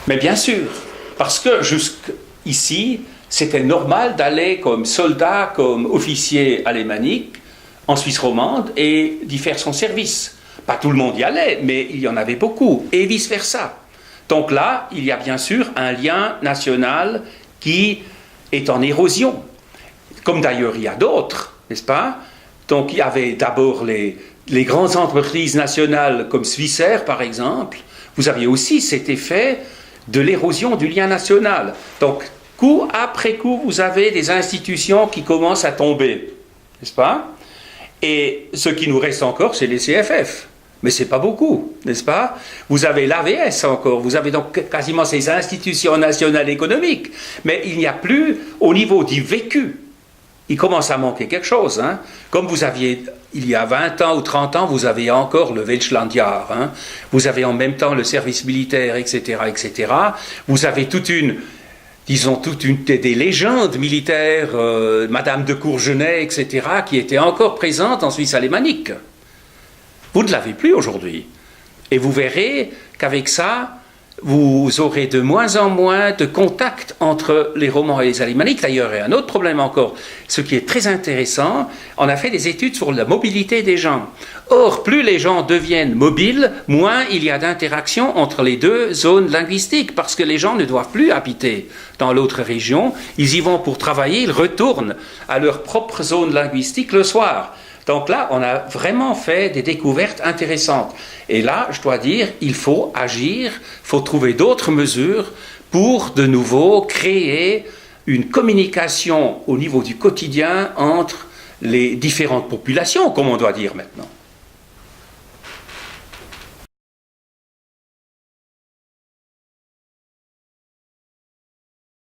Mais bien sûr, parce que jusqu'ici, c'était normal d'aller comme soldat, comme officier alémanique en Suisse romande et d'y faire son service. Pas tout le monde y allait, mais il y en avait beaucoup, et vice-versa. Donc là, il y a bien sûr un lien national qui est en érosion, comme d'ailleurs il y a d'autres, n'est-ce pas? Donc il y avait d'abord les grandes entreprises nationales comme Swissair, par exemple. Vous aviez aussi cet effet de l'érosion du lien national. Donc, coup après coup, vous avez des institutions qui commencent à tomber, n'est-ce pas? Et ce qui nous reste encore, c'est les CFF. Mais ce n'est pas beaucoup, n'est-ce pas? Vous avez l'AVS encore, vous avez donc quasiment ces institutions nationales économiques. Mais il n'y a plus, au niveau du vécu, il commence à manquer quelque chose. Hein. Comme vous aviez, il y a 20 ans ou 30 ans, vous avez encore le Welschlandjahr. Hein. Vous avez en même temps le service militaire, etc., etc. Vous avez toute une des légendes militaires, Madame de Courgenay, etc., qui étaient encore présentes en Suisse alémanique. Vous ne l'avez plus aujourd'hui. Et vous verrez qu'avec ça, vous aurez de moins en moins de contact entre les romans et les alémaniques. D'ailleurs, il y a un autre problème encore. Ce qui est très intéressant, on a fait des études sur la mobilité des gens. Or, plus les gens deviennent mobiles, moins il y a d'interaction entre les deux zones linguistiques, parce que les gens ne doivent plus habiter dans l'autre région. Ils y vont pour travailler, ils retournent à leur propre zone linguistique le soir. Donc là, on a vraiment fait des découvertes intéressantes. Et là, je dois dire, il faut agir, il faut trouver d'autres mesures pour de nouveau créer une communication au niveau du quotidien entre les différentes populations, comme on doit dire maintenant.